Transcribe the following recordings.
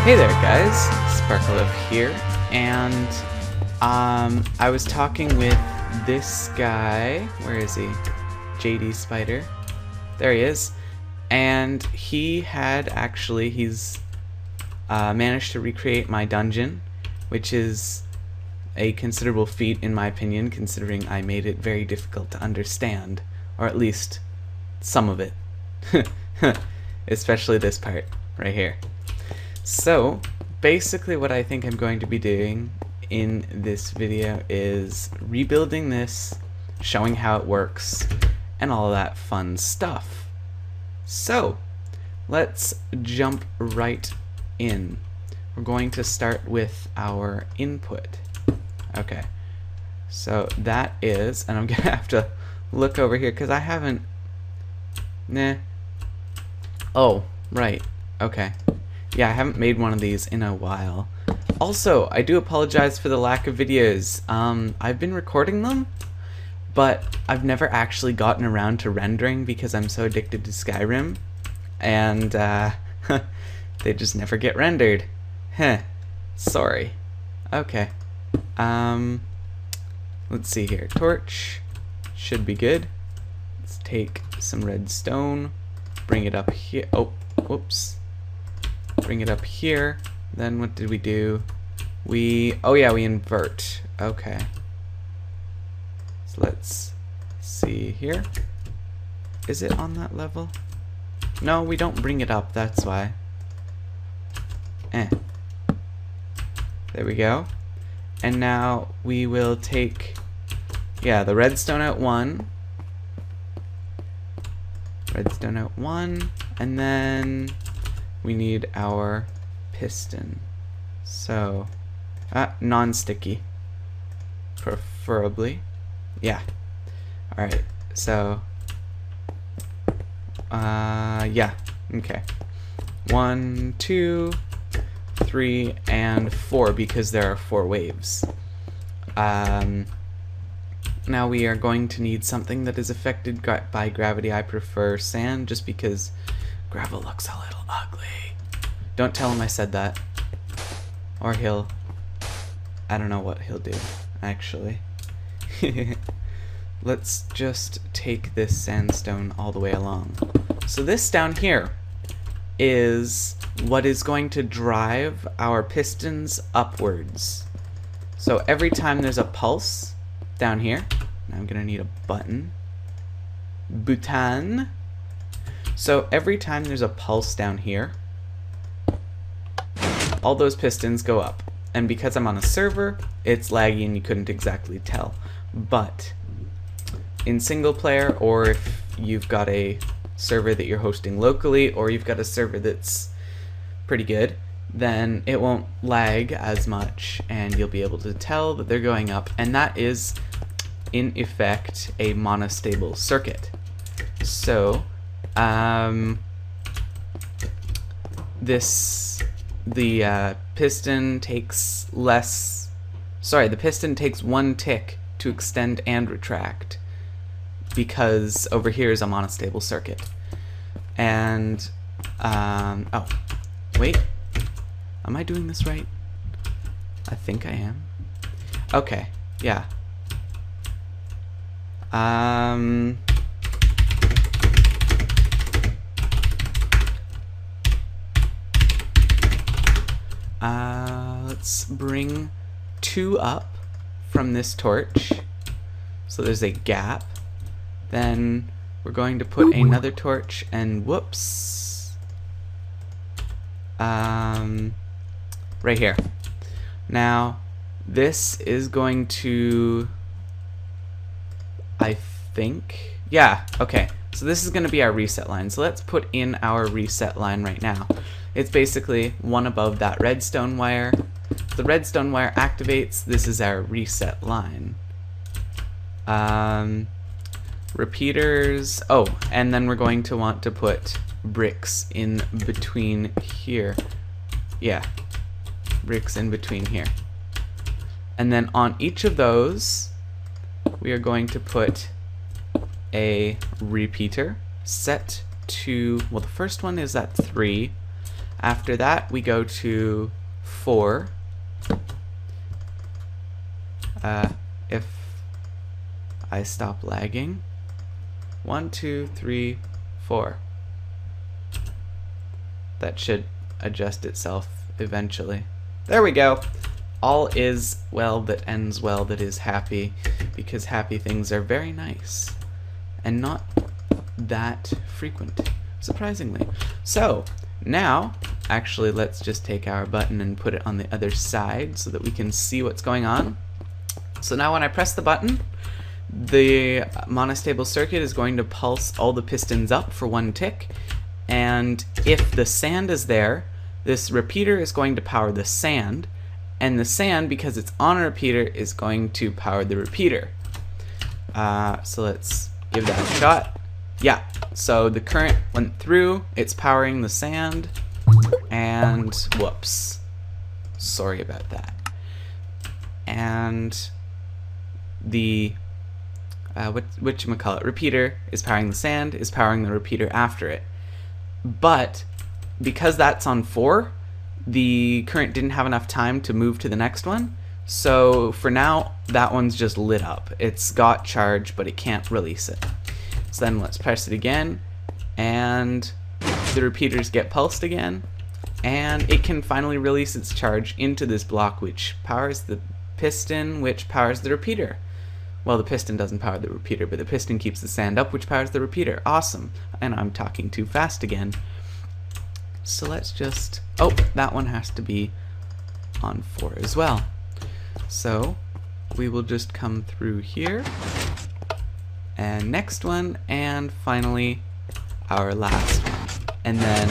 Hey there guys, Sparkle here, and I was talking with this guy, where is he? JD Spider. There he is. And he had he's managed to recreate my dungeon, which is a considerable feat in my opinion, considering I made it very difficult to understand, or at least some of it. Especially this part right here. So basically what I think I'm going to be doing in this video is rebuilding this, showing how it works, and all that fun stuff. So let's jump right in. We're going to start with our input. Okay, so that is, and I'm gonna have to look over here because I haven't, oh right, okay. Yeah, I haven't made one of these in a while. Also, I do apologize for the lack of videos. I've been recording them, but I've never actually gotten around to rendering because I'm so addicted to Skyrim, and they just never get rendered. Heh. Sorry. Okay. Let's see here. Torch should be good. Let's take some redstone, bring it up here. Oh, whoops. Bring it up here. Then what did we do? Oh yeah, we invert. Okay. So let's see here. Is it on that level? No, we don't bring it up, that's why. There we go. And now we will take, yeah, the redstone out one. Redstone out one, and then we need our piston. So, non-sticky, preferably. Yeah. Alright, so, yeah, okay. 1, 2, 3, and 4, because there are 4 waves. Now we are going to need something that is affected by gravity. I prefer sand, just because gravel looks a little ugly. Don't tell him I said that. Or I don't know what he'll do, actually. Let's just take this sandstone all the way along. So this down here is what is going to drive our pistons upwards. So every time there's a pulse down here, now I'm gonna need a button. Button. So every time there's a pulse down here, all those pistons go up. And because I'm on a server, it's laggy and you couldn't exactly tell. But in single player, or if you've got a server that you're hosting locally, or you've got a server that's pretty good, then it won't lag as much and you'll be able to tell that they're going up. And that is, in effect, a monostable circuit. So, the piston takes the piston takes 1 tick to extend and retract, because over here is a monostable circuit. And, oh, wait, am I doing this right? I think I am. Okay, yeah. Let's bring 2 up from this torch, so there's a gap. Then we're going to put another torch, and whoops, right here. Now this is going to, I think, yeah, okay, so this is going to be our reset line. So let's put in our reset line right now. It's basically one above that redstone wire. The redstone wire activates. This is our reset line. Repeaters. Oh, and then we're going to want to put bricks in between here. Yeah, bricks in between here. And then on each of those, we are going to put a repeater set to, well, the first one is at 3, After that, we go to 4. If I stop lagging. 1, 2, 3, 4. That should adjust itself eventually. There we go. All is well that ends well that is happy, because happy things are very nice and not that frequent, surprisingly. So now, actually, let's just take our button and put it on the other side so that we can see what's going on. So now when I press the button, the monostable circuit is going to pulse all the pistons up for 1 tick, and if the sand is there, this repeater is going to power the sand, and the sand, because it's on a repeater, is going to power the repeater. So let's give that a shot. Yeah, so the current went through, it's powering the sand, and whoops. Sorry about that. And the whatchamacallit, repeater is powering the sand, is powering the repeater after it. But because that's on 4, the current didn't have enough time to move to the next one. So for now, that one's just lit up. It's got charge, but it can't release it. So then let's press it again, and the repeaters get pulsed again, and it can finally release its charge into this block, which powers the piston, which powers the repeater. Well, the piston doesn't power the repeater, but the piston keeps the sand up, which powers the repeater. Awesome. And I'm talking too fast again. So let's just... oh, that one has to be on 4 as well. So we will just come through here. And next one, and finally our last one. And then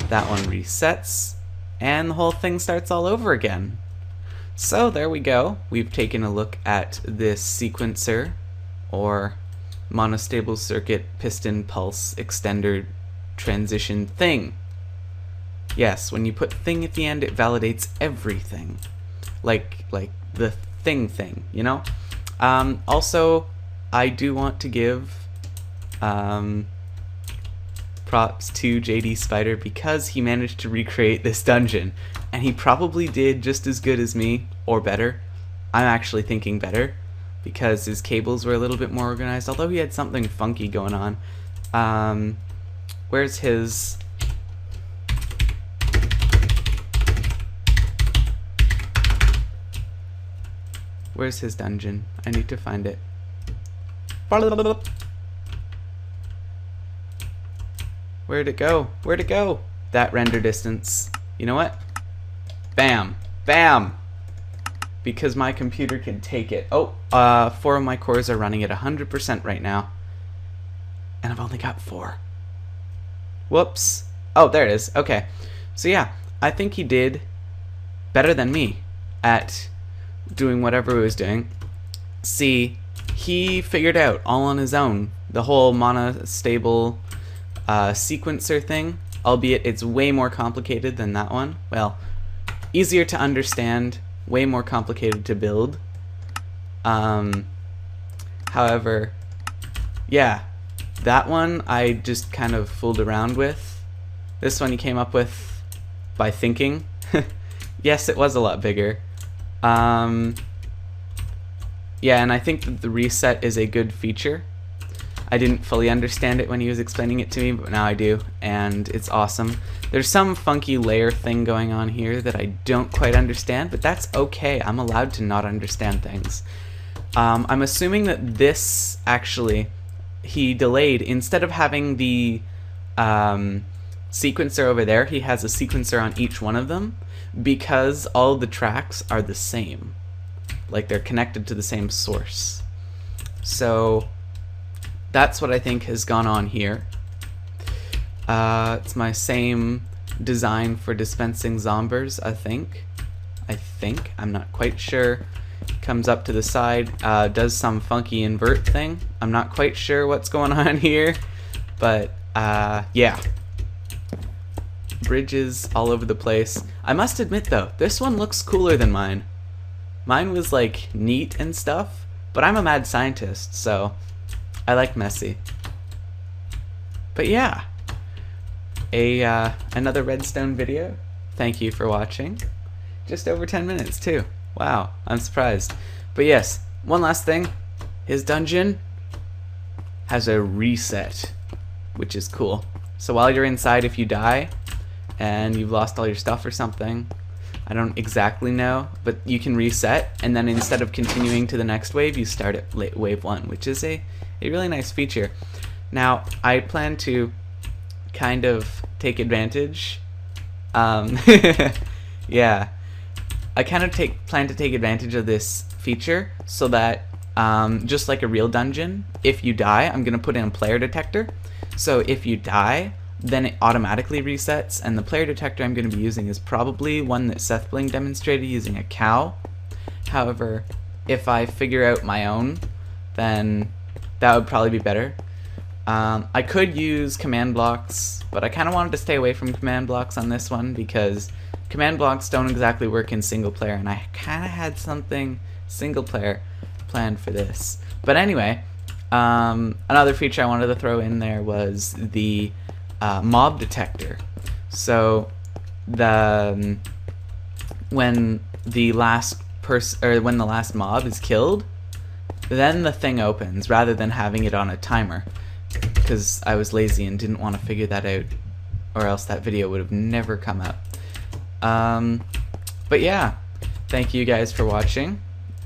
that one resets, and the whole thing starts all over again. So there we go. We've taken a look at this sequencer, or monostable circuit piston pulse extender transition thing. Yes, when you put thing at the end, it validates everything. Like the thing, you know? Also, I do want to give props to JD Spider, because he managed to recreate this dungeon, and he probably did just as good as me, or better. I'm actually thinking better, because his cables were a little bit more organized, although he had something funky going on. Where's his... where's his dungeon? I need to find it. Where'd it go? Where'd it go? That render distance. You know what? Bam. Bam! Because my computer can take it. Oh, 4 of my cores are running at 100% right now. And I've only got 4. Whoops. Oh, there it is. Okay. So yeah, I think he did better than me at doing whatever he was doing. See, he figured out all on his own the whole monostable sequencer thing, albeit it's way more complicated than that one. Well, easier to understand, way more complicated to build. However, yeah, that one I just kind of fooled around with. This one he came up with by thinking. Yes, it was a lot bigger. Yeah, and I think that the reset is a good feature. I didn't fully understand it when he was explaining it to me, but now I do, and it's awesome. There's some funky layer thing going on here that I don't quite understand, but that's okay. I'm allowed to not understand things. I'm assuming that this, actually, he delayed. Instead of having the sequencer over there, he has a sequencer on each one of them, because all the tracks are the same. Like, they're connected to the same source. So that's what I think has gone on here. It's my same design for dispensing zombers, I think. I'm not quite sure. Comes up to the side, does some funky invert thing. I'm not quite sure what's going on here, but yeah. Bridges all over the place. I must admit though, this one looks cooler than mine. Mine was like neat and stuff, but I'm a mad scientist, so I like messy. But yeah, another redstone video. Thank you for watching. Just over 10 minutes too. Wow, I'm surprised. But yes, one last thing. His dungeon has a reset, which is cool. So while you're inside, if you die and you've lost all your stuff or something, I don't exactly know, but you can reset, and then instead of continuing to the next wave, you start at wave 1, which is a really nice feature. Now, I plan to kind of take advantage. Yeah, I kind of plan to take advantage of this feature so that just like a real dungeon, if you die, I'm gonna put in a player detector. So if you die, then it automatically resets, and the player detector I'm going to be using is probably one that Seth Bling demonstrated using a cow. However, if I figure out my own, then that would probably be better. I could use command blocks, but I kind of wanted to stay away from command blocks on this one because command blocks don't exactly work in single player, and I kind of had something single player planned for this. But anyway, another feature I wanted to throw in there was the mob detector. So when the last mob is killed, then the thing opens rather than having it on a timer, because I was lazy and didn't want to figure that out, or else that video would have never come up. But yeah, thank you guys for watching,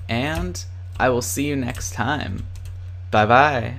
and I will see you next time. Bye bye.